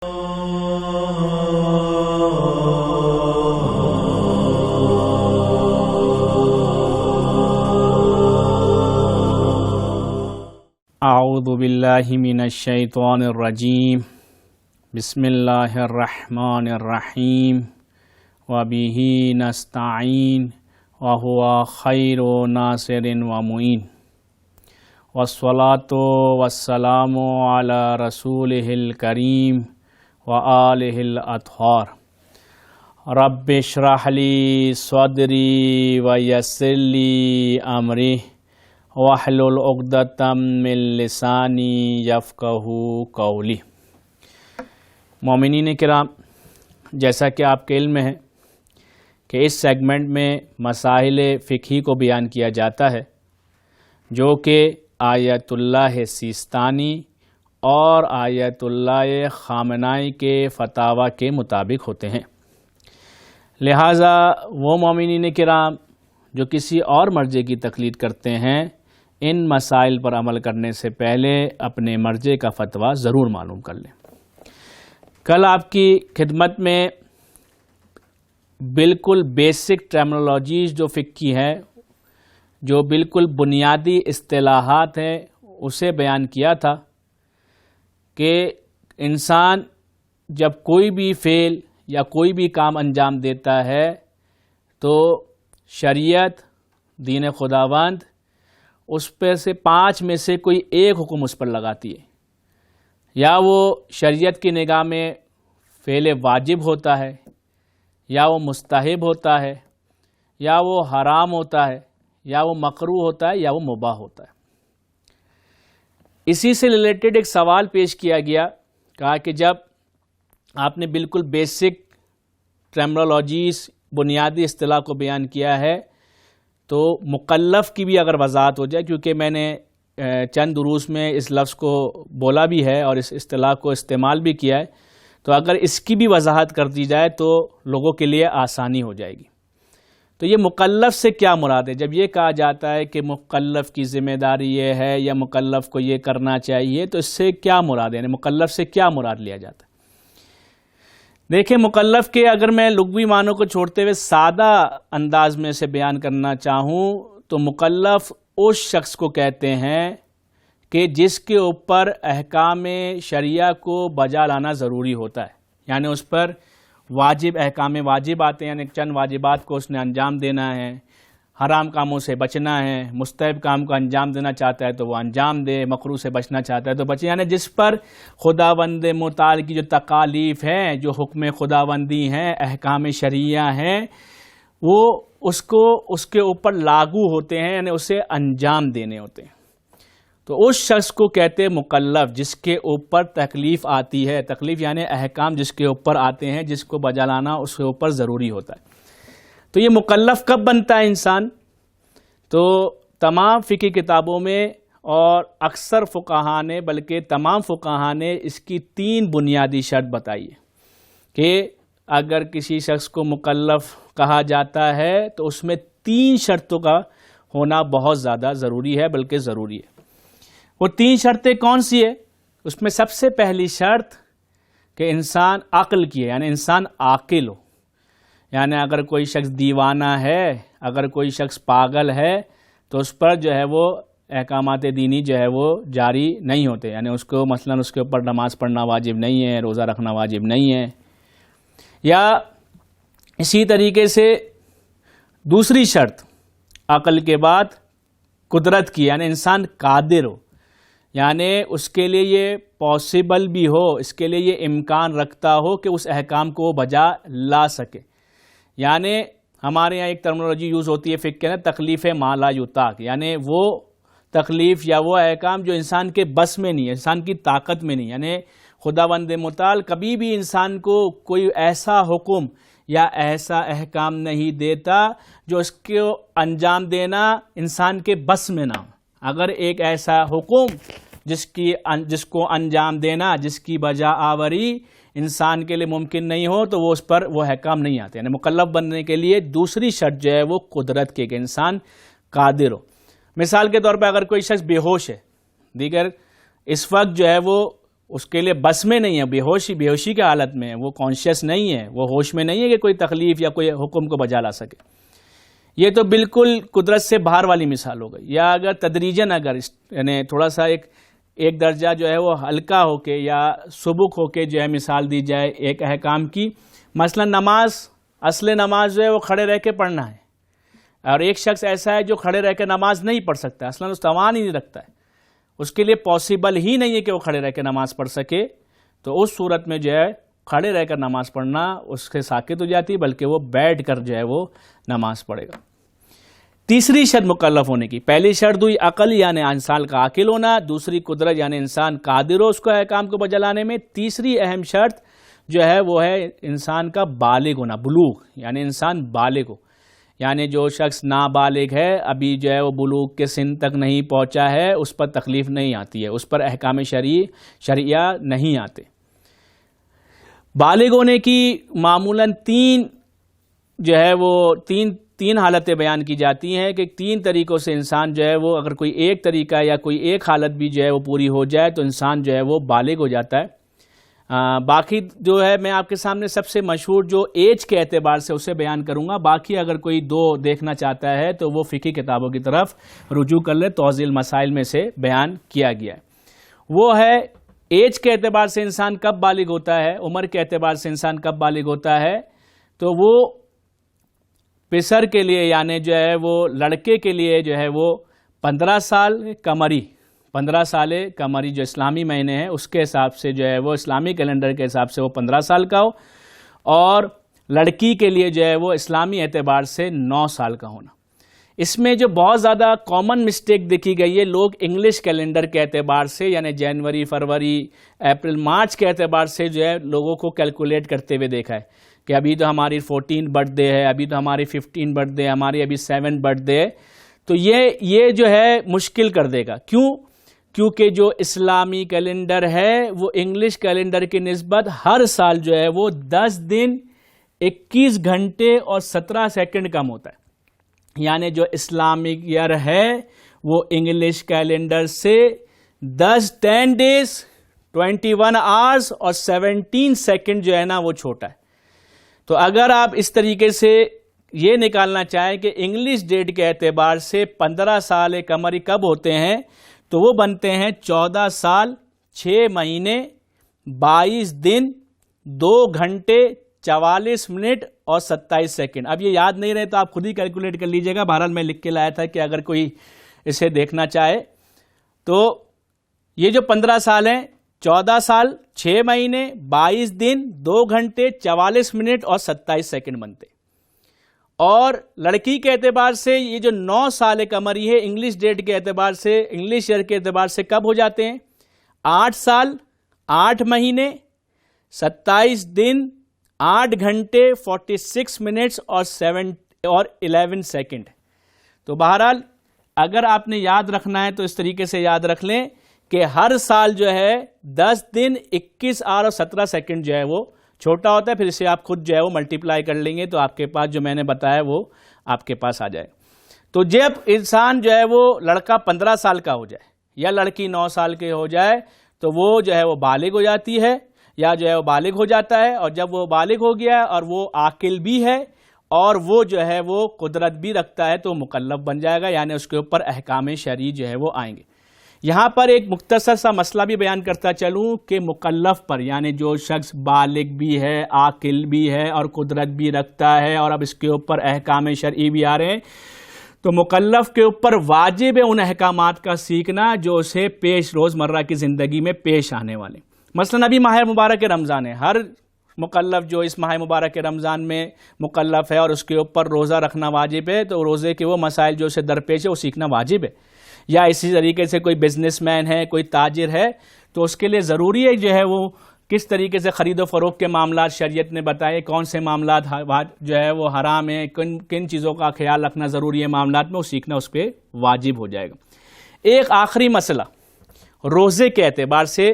اعوذ باللہ من الشیطان الرجیم بسم اللہ الرحمن الرحیم وبہ نستعین وہو خیر ناصر ومعین والصلاة والسلام علی رسولہ الکریم وآلہ الاطہار رب اشرح لی صدری ویسر لی امری واحلل عقدۃ من لسانی یفقہوا قولی۔ مومنین کرام، جیسا کہ آپ کے علم میں ہے کہ اس سیگمنٹ میں مسائل فقہی کو بیان کیا جاتا ہے جو کہ آیت اللہ سیستانی اور آیت اللہ خامنائی کے فتاوی کے مطابق ہوتے ہیں۔ لہٰذا وہ مومنین کرام جو کسی اور مرجع کی تقلید کرتے ہیں، ان مسائل پر عمل کرنے سے پہلے اپنے مرجع کا فتویٰ ضرور معلوم کر لیں۔ کل آپ کی خدمت میں بالکل بیسک ٹرمنالوجیز جو فقہ کی ہے، جو بالکل بنیادی اصطلاحات ہیں، اسے بیان کیا تھا کہ انسان جب کوئی بھی فعل یا کوئی بھی کام انجام دیتا ہے تو شریعت، دین خداوند اس پہ سے 5 میں سے کوئی ایک حکم اس پر لگاتی ہے۔ یا وہ شریعت کی نگاہ میں فعل واجب ہوتا ہے، یا وہ مستحب ہوتا ہے، یا وہ حرام ہوتا ہے، یا وہ مکروہ ہوتا ہے، یا وہ مباح ہوتا ہے۔ اسی سے ریلیٹڈ ایک سوال پیش کیا گیا، کہا کہ جب آپ نے بالکل بیسک ٹرمنالوجیز، بنیادی اصطلاح کو بیان کیا ہے، تو مکلف کی بھی اگر وضاحت ہو جائے، کیونکہ میں نے چند دروس میں اس لفظ کو بولا بھی ہے اور اس اصطلاح کو استعمال بھی کیا ہے، تو اگر اس کی بھی وضاحت کر دی جائے تو لوگوں کے لیے آسانی ہو جائے گی۔ تو یہ مکلف سے کیا مراد ہے؟ جب یہ کہا جاتا ہے کہ مکلف کی ذمہ داری یہ ہے یا مکلف کو یہ کرنا چاہیے، تو اس سے کیا مراد ہے؟ یعنی مکلف سے کیا مراد لیا جاتا ہے؟ دیکھیں، مکلف کے اگر میں لغوی معنوں کو چھوڑتے ہوئے سادہ انداز میں سے بیان کرنا چاہوں تو مکلف اس شخص کو کہتے ہیں کہ جس کے اوپر احکام شریعہ کو بجا لانا ضروری ہوتا ہے، یعنی اس پر واجب احکام واجب آتے ہیں، یعنی چند واجبات کو اس نے انجام دینا ہے، حرام کاموں سے بچنا ہے، مستحب کام کو انجام دینا چاہتا ہے تو وہ انجام دے، مکروہ سے بچنا چاہتا ہے تو بچے، یعنی جس پر خداوند متعال کی جو تکالیف ہیں، جو حکم خداوندی ہیں، احکام شرعیہ ہیں، وہ اس کے اوپر لاگو ہوتے ہیں، یعنی اسے انجام دینے ہوتے ہیں۔ تو اس شخص کو کہتے ہیں مکلف، جس کے اوپر تکلیف آتی ہے، تکلیف یعنی احکام جس کے اوپر آتے ہیں، جس کو بجا لانا اس کے اوپر ضروری ہوتا ہے۔ تو یہ مکلف کب بنتا ہے انسان؟ تو تمام فقہی کتابوں میں اور اکثر فقہا نے، بلکہ تمام فقہا نے اس کی 3 بنیادی شرط بتائی ہے کہ اگر کسی شخص کو مکلف کہا جاتا ہے تو اس میں 3 شرطوں کا ہونا بہت زیادہ ضروری ہے، بلکہ ضروری ہے۔ وہ 3 شرطیں کون سی ہے؟ اس میں سب سے پہلی شرط کہ انسان عقل کی ہے، یعنی انسان عاقل ہو۔ یعنی اگر کوئی شخص دیوانہ ہے، اگر کوئی شخص پاگل ہے تو اس پر جو ہے وہ احکامات دینی جو ہے وہ جاری نہیں ہوتے، یعنی اس کو مثلا اس کے اوپر نماز پڑھنا واجب نہیں ہے، روزہ رکھنا واجب نہیں ہے۔ یا اسی طریقے سے دوسری شرط عقل کے بعد قدرت کی، یعنی انسان قادر ہو، یعنی اس کے لیے یہ پاسبل بھی ہو، اس کے لیے یہ امکان رکھتا ہو کہ اس احکام کو وہ بجا لا سکے۔ یعنی ہمارے یہاں ایک ٹرمنالوجی یوز ہوتی ہے فقہ کے اندر، تکلیف ما لا یطاق، یعنی وہ تکلیف یا وہ احکام جو انسان کے بس میں نہیں ہے، انسان کی طاقت میں نہیں، یعنی خداوند متعال کبھی بھی انسان کو کوئی ایسا حکم یا ایسا احکام نہیں دیتا جو اس کو انجام دینا انسان کے بس میں نہ ہو۔ اگر ایک ایسا حکم جس کو انجام دینا، جس کی بجا آوری انسان کے لیے ممکن نہیں ہو تو وہ اس پر وہ احکام نہیں آتے۔ یعنی مکلف بننے کے لیے دوسری شرط جو ہے وہ قدرت کے، کہ انسان قادر ہو۔ مثال کے طور پہ اگر کوئی شخص بے ہوش ہے، دیگر اس وقت جو ہے وہ اس کے لیے بس میں نہیں ہے، بے ہوشی کی حالت میں ہے، وہ کانشیس نہیں ہے، وہ ہوش میں نہیں ہے کہ کوئی تکلیف یا کوئی حکم کو بجا لا سکے. یہ تو بالکل قدرت سے باہر والی مثال ہو گئی. یا اگر تدریجاً یعنی تھوڑا سا ایک درجہ جو ہے وہ ہلکا ہو کے یا سبک ہو کے جو ہے مثال دی جائے ایک احکام کی، مثلا نماز، اصل نماز جو ہے وہ کھڑے رہ کے پڑھنا ہے، اور ایک شخص ایسا ہے جو کھڑے رہ کے نماز نہیں پڑھ سکتا، اصلا اس توان ہی نہیں رکھتا ہے، اس کے لیے پاسبل ہی نہیں ہے کہ وہ کھڑے رہ کے نماز پڑھ سکے. تو اس صورت میں جو ہے کھڑے رہ کر نماز پڑھنا اس کے ساکت ہو جاتی، بلکہ وہ بیٹھ کر جو ہے وہ نماز پڑھے گا. تیسری شرط مکلف ہونے کی، پہلی شرط ہوئی عقل یعنی انسان کا عاقل ہونا، دوسری قدرت یعنی انسان قادر ہو اس کو احکام کو بجا لانے میں، تیسری اہم شرط جو ہے وہ ہے انسان کا بالغ ہونا، بلوغ یعنی انسان بالغ ہو. یعنی جو شخص نابالغ ہے، ابھی جو ہے وہ بلوغ کے سن تک نہیں پہنچا ہے، اس پر تکلیف نہیں آتی ہے، اس پر احکام شرعیہ نہیں آتے. بالغ ہونے کی معمولاً تین حالتیں بیان کی جاتی ہیں کہ تین طریقوں سے انسان جو ہے وہ اگر کوئی ایک طریقہ یا کوئی ایک حالت بھی جو ہے وہ پوری ہو جائے تو انسان جو ہے وہ بالغ ہو جاتا ہے. باقی جو ہے میں آپ کے سامنے سب سے مشہور جو ایج کے اعتبار سے اسے بیان کروں گا، باقی اگر کوئی دو دیکھنا چاہتا ہے تو وہ فقہی کتابوں کی طرف رجوع کر لے، توضیح المسائل میں سے بیان کیا گیا ہے. وہ ہے ایج کے اعتبار سے انسان کب بالغ ہوتا ہے، عمر کے اعتبار سے انسان کب بالغ ہوتا ہے. تو وہ پسر کے لیے یعنی جو ہے وہ لڑکے کے لیے جو ہے وہ 15 سال قمری جو اسلامی مہینے ہیں اس کے حساب سے جو ہے وہ اسلامی کیلنڈر کے حساب سے وہ 15 سال کا ہو، اور لڑکی کے لیے جو ہے وہ اسلامی اعتبار سے 9 سال کا ہونا. اس میں جو بہت زیادہ کامن مسٹیک دیکھی گئی ہے، لوگ انگلش کیلنڈر کے اعتبار سے یعنی جنوری، فروری، اپریل، مارچ کے اعتبار سے جو ہے لوگوں کو کیلکولیٹ کرتے ہوئے دیکھا ہے کہ ابھی تو ہماری 14 برتھ ڈے ہے، ابھی تو ہماری 15 برتھ ڈے ہے، ہماری ابھی 7 برتھ ڈے ہے. تو یہ جو ہے مشکل کر دے گا. کیونکہ جو اسلامی کیلنڈر ہے وہ انگلش کیلنڈر کی نسبت ہر سال جو ہے وہ 10 دن 21 گھنٹے اور 17 سیکنڈ کم ہوتا ہے. یعنی جو اسلامک ایئر ہے وہ انگلش کیلنڈر سے 10 days 21 hours اور 17 سیکنڈ جو ہے نا وہ چھوٹا ہے. تو اگر آپ اس طریقے سے یہ نکالنا چاہیں کہ انگلش ڈیٹ کے اعتبار سے 15 سال قمری کب ہوتے ہیں، تو وہ بنتے ہیں 14 سال 6 مہینے 22 دن 2 گھنٹے 44 منٹ اور 27 سیکنڈ. اب یہ یاد نہیں رہے تو آپ خود ہی کیلکولیٹ کر لیجئے گا. بہرحال میں لکھ کے لایا تھا کہ اگر کوئی اسے دیکھنا چاہے تو یہ جو 15 سال ہیں 14 سال 6 مہینے 22 دن 2 گھنٹے 44 منٹ اور 27 سیکنڈ بنتے. اور لڑکی کے اعتبار سے یہ جو 9 سال قمری ہے انگلش ڈیٹ کے اعتبار سے، انگلش ایئر کے اعتبار سے کب ہو جاتے ہیں؟ 8 سال 8 مہینے 27 دن 8 گھنٹے 46 منٹس اور 11 سیکنڈ. تو بہرحال اگر آپ نے یاد رکھنا ہے تو اس طریقے سے یاد رکھ لیں کہ ہر سال جو ہے 10 دن 21 اور 17 سیکنڈ جو ہے وہ چھوٹا ہوتا ہے. پھر اسے آپ خود جو ہے وہ ملٹیپلائی کر لیں گے تو آپ کے پاس جو میں نے بتایا وہ آپ کے پاس آ جائے. تو جب انسان جو ہے وہ لڑکا 15 سال کا ہو جائے یا لڑکی 9 سال کے ہو جائے تو وہ جو ہے وہ بالغ ہو جاتی ہے یا جو ہے وہ بالغ ہو جاتا ہے. اور جب وہ بالغ ہو گیا اور وہ عاقل بھی ہے اور وہ جو ہے وہ قدرت بھی رکھتا ہے تو مکلف بن جائے گا، یعنی اس کے اوپر احکام شرعی جو ہے وہ آئیں گے. یہاں پر ایک مختصر سا مسئلہ بھی بیان کرتا چلوں کہ مکلف پر یعنی جو شخص بالغ بھی ہے، عاقل بھی ہے اور قدرت بھی رکھتا ہے اور اب اس کے اوپر احکام شرعی بھی آ رہے ہیں، تو مکلف کے اوپر واجب ہے ان احکامات کا سیکھنا جو اسے روزمرہ کی زندگی میں پیش آنے والے. مثلا ابھی ماہ مبارک رمضان ہے، ہر مکلف جو اس ماہ مبارک رمضان میں مکلف ہے اور اس کے اوپر روزہ رکھنا واجب ہے، تو روزے کے وہ مسائل جو اسے درپیش ہے وہ سیکھنا واجب ہے. یا اسی طریقے سے کوئی بزنس مین ہے، کوئی تاجر ہے، تو اس کے لیے ضروری ہے جو ہے وہ کس طریقے سے خرید و فروخت کے معاملات شریعت نے بتائے، کون سے معاملات جو ہے وہ حرام ہیں، کن چیزوں کا خیال رکھنا ضروری ہے معاملات میں، وہ سیکھنا اس پہ واجب ہو جائے گا. ایک آخری مسئلہ روزے کے اعتبار سے،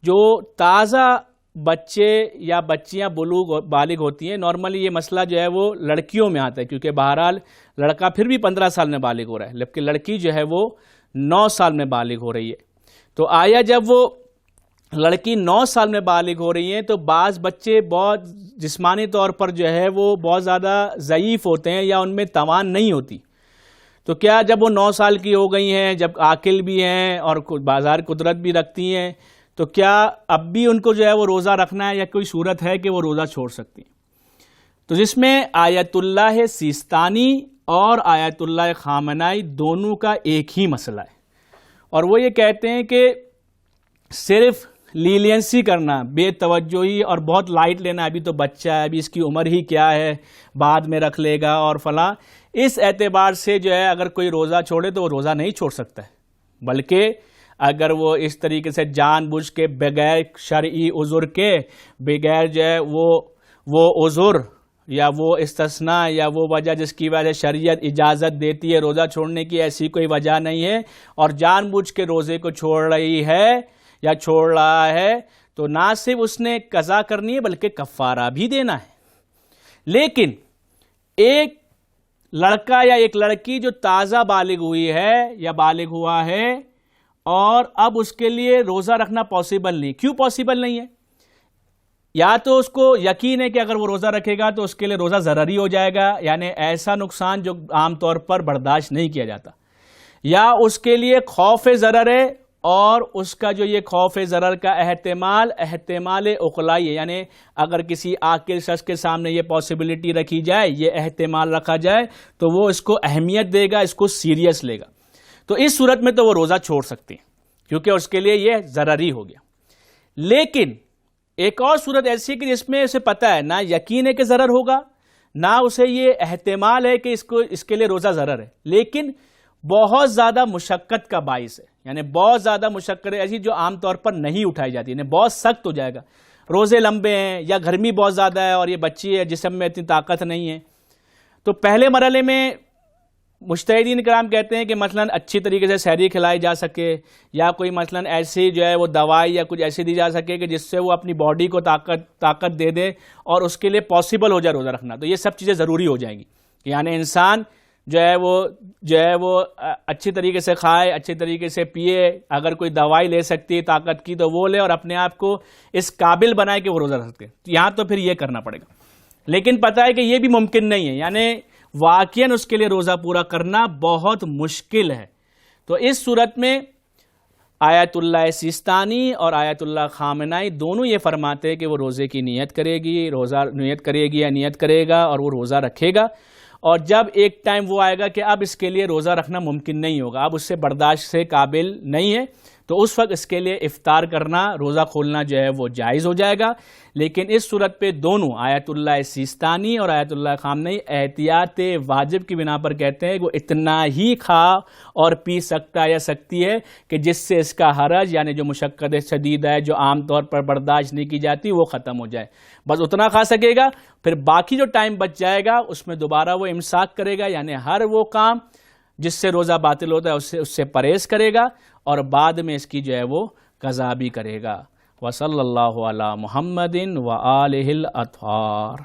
جو تازہ بچے یا بچیاں بالغ ہوتی ہیں، نارملی یہ مسئلہ جو ہے وہ لڑکیوں میں آتا ہے کیونکہ بہرحال لڑکا پھر بھی 15 سال میں بالغ ہو رہا ہے جبکہ لڑکی جو ہے وہ 9 سال میں بالغ ہو رہی ہے. تو آیا جب وہ لڑکی 9 سال میں بالغ ہو رہی ہیں تو بعض بچے بہت جسمانی طور پر جو ہے وہ بہت زیادہ ضعیف ہوتے ہیں یا ان میں توان نہیں ہوتی، تو کیا جب وہ 9 سال کی ہو گئی ہیں، جب عاقل بھی ہیں اور بازار قدرت بھی رکھتی ہیں، تو کیا اب بھی ان کو جو ہے وہ روزہ رکھنا ہے یا کوئی صورت ہے کہ وہ روزہ چھوڑ سکتی ہیں؟ تو جس میں آیت اللہ سیستانی اور آیت اللہ خامنائی دونوں کا ایک ہی مسئلہ ہے، اور وہ یہ کہتے ہیں کہ صرف لینینسی کرنا، بے توجہی اور بہت لائٹ لینا، ابھی تو بچہ ہے، ابھی اس کی عمر ہی کیا ہے، بعد میں رکھ لے گا اور فلاں، اس اعتبار سے جو ہے اگر کوئی روزہ چھوڑے تو وہ روزہ نہیں چھوڑ سکتا ہے، بلکہ اگر وہ اس طریقے سے جان بوجھ کے بغیر شرعی عذر کے، بغیر جو ہے وہ عذر یا وہ استثناء یا وہ وجہ جس کی وجہ سے شریعت اجازت دیتی ہے روزہ چھوڑنے کی، ایسی کوئی وجہ نہیں ہے، اور جان بوجھ کے روزے کو چھوڑ رہی ہے یا چھوڑ رہا ہے، تو نہ صرف اس نے قضا کرنی ہے بلکہ کفارہ بھی دینا ہے۔ لیکن ایک لڑکا یا ایک لڑکی جو تازہ بالغ ہوئی ہے یا بالغ ہوا ہے اور اب اس کے لیے روزہ رکھنا پاسبل نہیں، کیوں پاسبل نہیں ہے؟ یا تو اس کو یقین ہے کہ اگر وہ روزہ رکھے گا تو اس کے لیے روزہ ضرری ہو جائے گا، یعنی ایسا نقصان جو عام طور پر برداشت نہیں کیا جاتا، یا اس کے لیے خوف ضرر ہے، اور اس کا جو یہ خوف ضرر کا احتمال عقلائی ہے، یعنی اگر کسی عاقل شخص کے سامنے یہ پاسبلٹی رکھی جائے، یہ احتمال رکھا جائے، تو وہ اس کو اہمیت دے گا، اس کو سیریس لے گا، تو اس صورت میں تو وہ روزہ چھوڑ سکتے ہیں کیونکہ اس کے لیے یہ ضرری ہو گیا۔ لیکن ایک اور صورت ایسی ہے کہ جس میں اسے پتہ ہے، نہ یقین ہے کہ ضرر ہوگا، نہ اسے یہ احتمال ہے کہ اس کے لیے روزہ ضرر ہے، لیکن بہت زیادہ مشقت کا باعث ہے، یعنی بہت زیادہ مشقت ایسی جو عام طور پر نہیں اٹھائی جاتی، یعنی بہت سخت ہو جائے گا، روزے لمبے ہیں یا گرمی بہت زیادہ ہے اور یہ بچی ہے، جسم میں اتنی طاقت نہیں ہے، تو پہلے مرحلے میں مجتہدین کرام کہتے ہیں کہ مثلا اچھی طریقے سے سحری کھلائی جا سکے، یا کوئی مثلا ایسی جو ہے وہ دوائی یا کچھ ایسی دی جا سکے کہ جس سے وہ اپنی باڈی کو طاقت دے دے اور اس کے لیے پاسبل ہو جائے روزہ رکھنا، تو یہ سب چیزیں ضروری ہو جائیں گی، یعنی انسان جو ہے وہ اچھی طریقے سے کھائے، اچھی طریقے سے پیے، اگر کوئی دوائی لے سکتی ہے طاقت کی تو وہ لے، اور اپنے آپ کو اس قابل بنائے کہ وہ روزہ رکھ سکے، یہاں تو پھر یہ کرنا پڑے گا۔ لیکن پتہ ہے کہ یہ بھی ممکن نہیں ہے، یعنی واقعاً اس کے لیے روزہ پورا کرنا بہت مشکل ہے، تو اس صورت میں آیت اللہ سیستانی اور آیت اللہ خامنائی دونوں یہ فرماتے ہیں کہ وہ روزے کی نیت کرے گی، یا نیت کرے گا اور وہ روزہ رکھے گا، اور جب ایک ٹائم وہ آئے گا کہ اب اس کے لیے روزہ رکھنا ممکن نہیں ہوگا، اب اس سے برداشت سے قابل نہیں ہے، تو اس وقت اس کے لیے افطار کرنا، روزہ کھولنا جو ہے وہ جائز ہو جائے گا۔ لیکن اس صورت پہ دونوں آیت اللہ سیستانی اور آیت اللہ خامنائی احتیاط واجب کی بنا پر کہتے ہیں کہ وہ اتنا ہی کھا اور پی سکتا یا سکتی ہے کہ جس سے اس کا حرج، یعنی جو مشقت شدید ہے جو عام طور پر برداشت نہیں کی جاتی، وہ ختم ہو جائے، بس اتنا کھا سکے گا، پھر باقی جو ٹائم بچ جائے گا اس میں دوبارہ وہ امساک کرے گا، یعنی ہر وہ کام جس سے روزہ باطل ہوتا ہے اس سے پرہیز کرے گا، اور بعد میں اس کی جو ہے وہ قضا بھی کرے گا۔ وصلی اللہ علی محمد وآلہ الاطہار۔